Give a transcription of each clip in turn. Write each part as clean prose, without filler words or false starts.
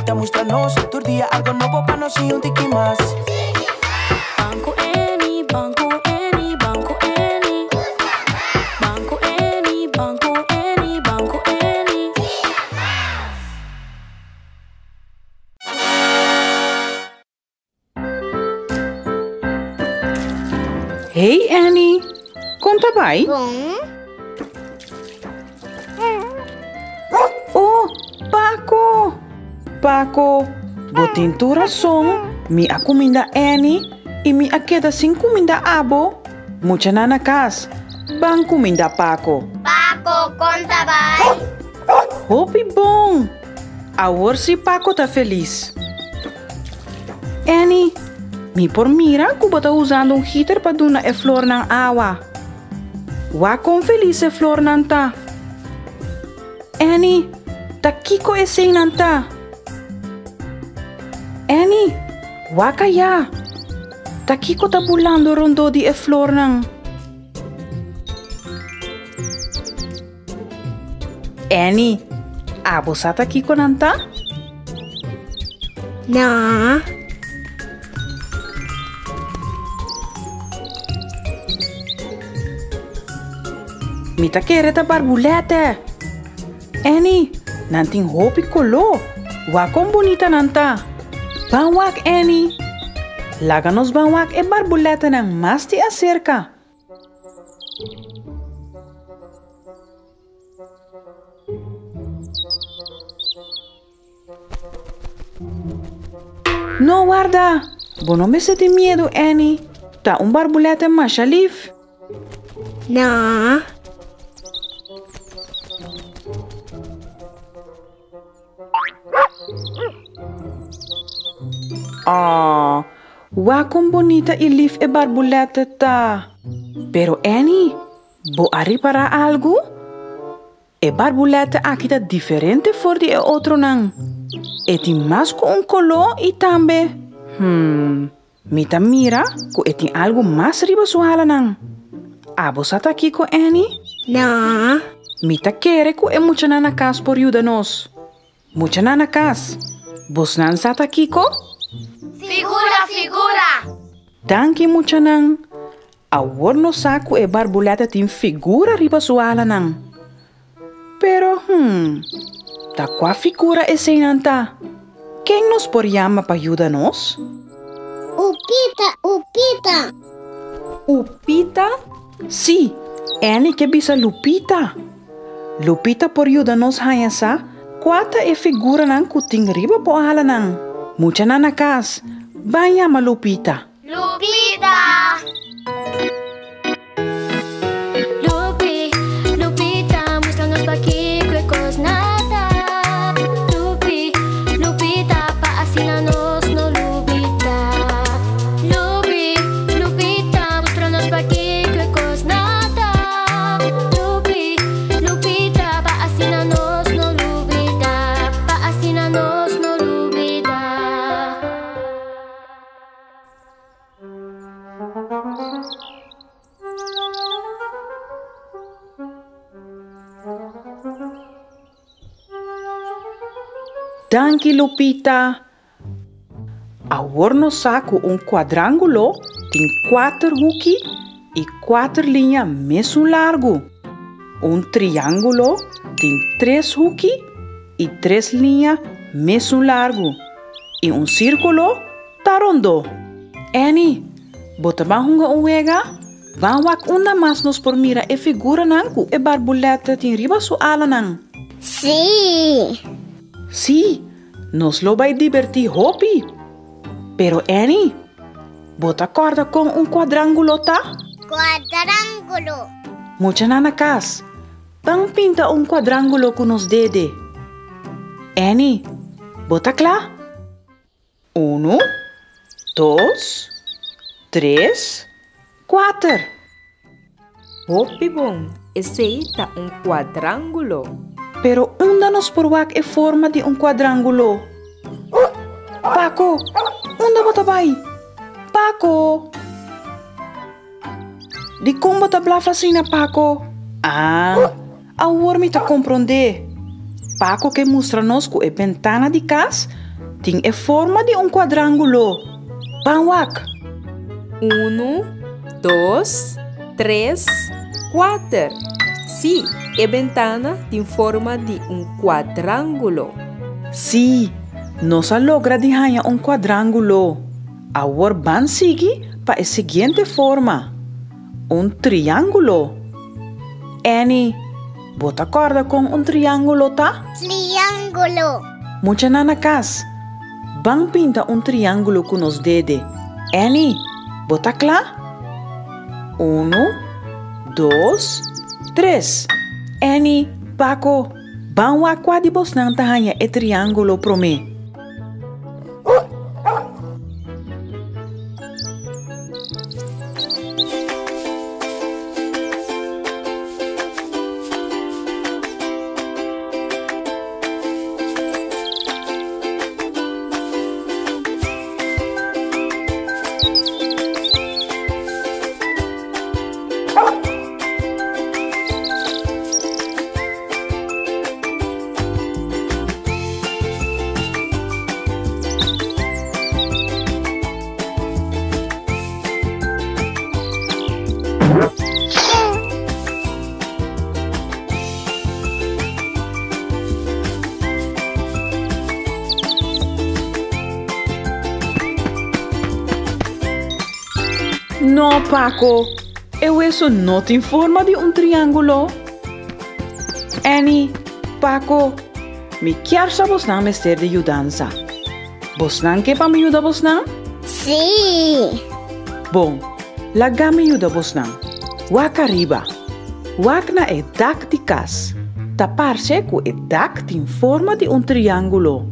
bonita, muéstranos tu día algo nuevo para nos y un tiki más. Banco Eni, Banco Eni, Banco Eni. Banco Eni, Banco Eni, Banco Eni. Hey Annie, conta bij? Bom. Oh, Paco! Paco, botin tu razão, mi a comida Annie e mi a queda sem comida abo. Mucha na casa, bang comida Paco. Paco, conta vai. Hopi bom! Agora si Paco tá feliz. Annie, mi por mira que tá usando heater para dar a flor na água. Wa com feliz a flor nanta. Annie, tá kiko e sem nanta. Annie, wa kaya. Tá kiko tá bulando rondo di a flor nang. Annie, abo sa tá kiko nanta? Não. Mi tá querendo barbulete. Annie, nanting hopi kolo. Wa com bonita nanta. Banwak Annie. Laganos banwak e barbulete nang mas te acerca. No guarda. Bono me sente miedo Annie. Tá barbulete mais alif. Não. Ah, wa com bonita e lif e barbulete tá. Pero Annie, bo ari para algo? E barbulete aqui tá diferente for de outro não. E tem mais com color e também. Mita mira que tem algo mais riba suala não. Abo sa tá aqui com Annie? Não. Mita quer que é mucha na casa por ajuda nos. Mucha na casa. Bos nan sa tá aqui com? Figura, figura. Danke mucha nang. Awor no saco e barbuleta tem figura riba suala nang. Pero, tá qua figura e sem nanta. Quem nos por yama pa ajuda nos? Upita, upita. Upita? Si, Annie que bisa Lupita. Lupita por ajuda nos hayasa, quata e figura nang kuting riba po ala nang. Mucha na kas. Vaya Lupita. Lupita. Lupi, Lupita, muéstranos pa' aquí qué cos nada. Lupi, Lupita, pa' asinanos no Lupita. Lupi, Lupita, muéstranos pa' aquí qué cos nada. Lupi, Lupita, pa' asinanos no Lupita. Pa' asinanos no Lupita. Danke Lupita. Agora no saco quadrangulo tem 4 hoekjes e 4 linhas mesmo largo. Triângulo tem 3 hoekjes e 3 linhas mesmo largo. E círculo tá rondo. Annie, bota bahunga uega? Vanwak unda mas nos por mira e figura nanku e barbulete tin riba su ala nang. Sim. Sí, nos lo vai divertir hopi. Pero Annie, bota corda com quadrangulo tá? Quadrangulo. Mucha na casa. Bang pinta quadrangulo com os dede. Annie, bota klá? 1, 2, 3, 4. Hopi bom, esse aí tá quadrangulo. Pero onde nos porwak e forma de quadrangulo? Paco, onde bota vai? Paco! De como bota blafla assim na Paco? Ah, agora me tá compreender. Paco que mostra nos que é ventana de casa, tem a forma de quadrángulo. Banwak. 1, 2, 3, 4. Sí, a ventana tem forma de quadrángulo. Sim, nossa logra de ganhar quadrángulo. Agora vamos seguir para a seguinte forma. Triângulo. Annie, você acorda com triângulo, tá? Triángulo. Mucha nanakas. Bang pinta triângulo com os dedos. Annie, você claro? 1, 2, 3. Annie, Paco, vamos a quadri bosnan tahanya e triângulo pro mim. No, Paco, isso não tem forma de triângulo. Annie, Paco, me quer sa bosnan mestre de ajudança. Bosnan que para me ajudar bosnan? Sí. Bom, laga me ajuda bosnan. Wak arriba. Wak na e dak de cas. Tapar-se com e dak tem forma de triângulo.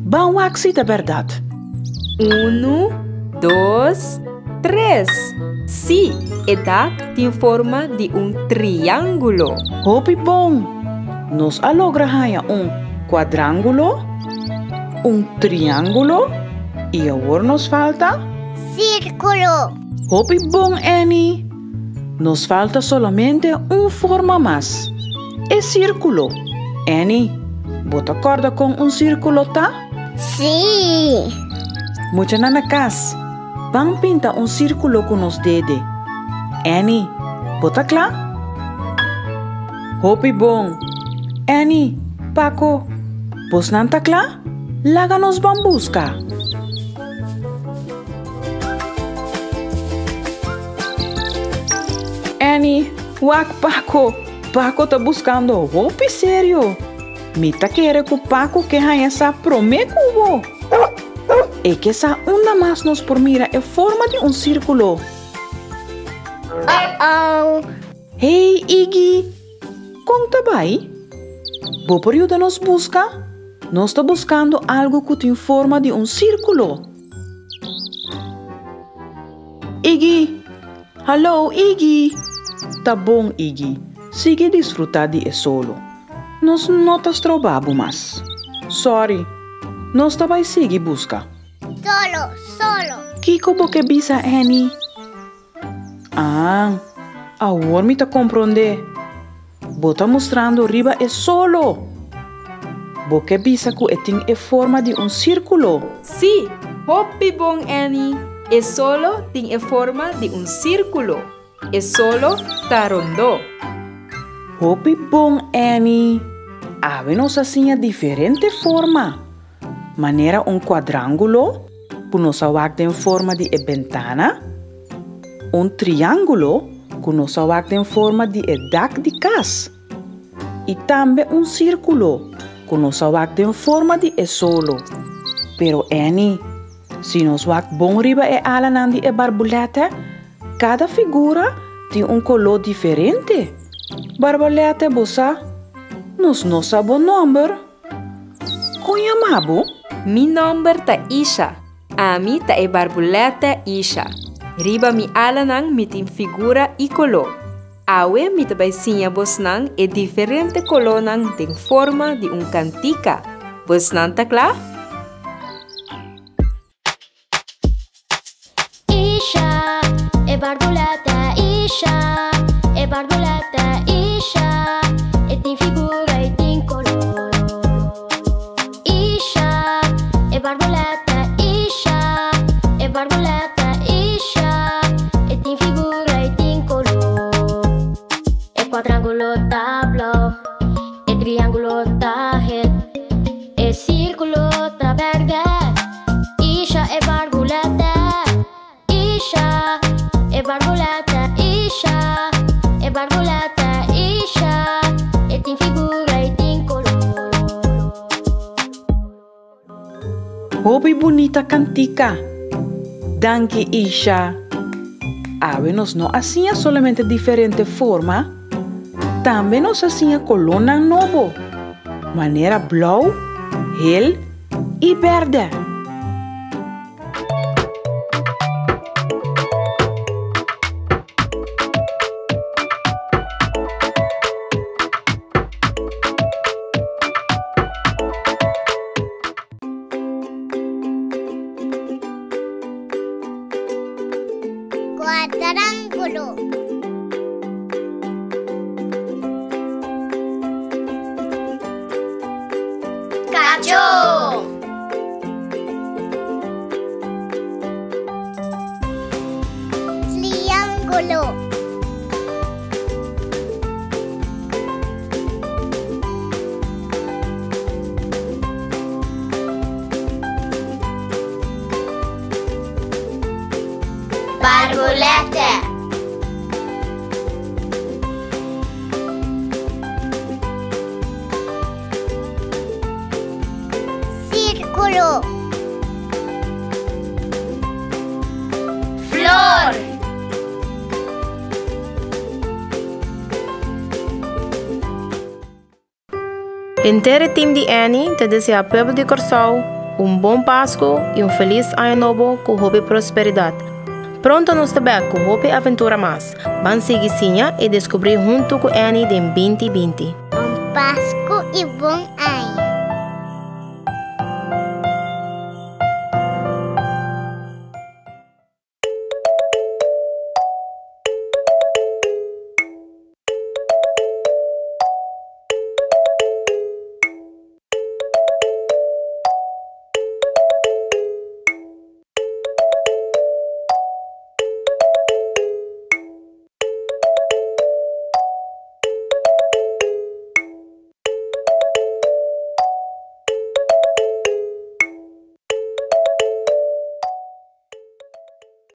Bom, wak se da verdade. 1, 2, 3. Sí, a dak tem forma de triângulo. Hopi bom. Nos alogra ganhar quadrángulo, triângulo e agora nos falta? Círculo. Hopi bom, Annie. Nos falta solamente forma mais. É círculo. Annie, você acorda com círculo, tá? Sí. Mucha nanakas. Vamos pintar círculo com os dedos. Annie, você claro? Hopi bom. Annie, Paco, você não tá claro? Laga nos bambusca. Annie, wak Paco. Paco tá buscando hopi sério. Me tá querendo que o Paco que ganha essa promessa cubo. E que essa onda mais nos por mira é forma de círculo. Oh. Hey, Iggy. Como tá bem? Vou por ajuda nos busca? Nós está buscando algo que tem forma de círculo. Iggy. Hello, Iggy. Tá bom, Iggy. Sigue desfrutar de solo. Nós não estamos trabalhando mais. Sorry. Nós também seguir busca. Solo. Kiko porque bisa, Annie? Agora me tá compreender. Bota mostrando riba é solo. Porque bisa que tem a forma de círculo. Sí, hopi bom, Annie. É solo tem a forma de círculo. É solo tá rondo. Hopi bom, Annie. Havemos assim a diferente forma. Maneira quadrángulo, que nos awak em forma de ventana. Triângulo, que nos awak em forma de dak de casa. E também círculo, que nos awak em forma de solo. Pero Annie, se nos wak bom riba alanan de barbuleta, cada figura tem color diferente. Barbuleta bossa, nos não sabe o número. Conhamabo? Mi nombre ta Isha. A mi ta barbuleta Isha. Riba mi alanang mi tem figura e color. Awe mi tabay sinya bosnang diferente color nang tem forma de cantica. Bosnang ta kla? Isha, barbuleta Isha, barbuleta Isha, tem figura e tem color. Isha, tahel. E círculo tra verde. Isha e barbulete. Isha e barbulete. Isha e barbulete. Isha e tem figura e tem color. Hobby bonita cantica. Danke, Isha. Ave nos no hacía solamente diferente forma, también nos hacía colona novo, manera blau, gel y verde. Cuadrángulo. Cacho. Triángulo. Barbulete. Círculo. Flor. Inteiro time de Annie te deseja ao povo de Corsol bom Páscoa e feliz ano novo com hobby prosperidade. Pronto nos também com hobby aventura mais. Vamos seguir e descobrir junto com Annie em 2020. Bom Páscoa e bom ano.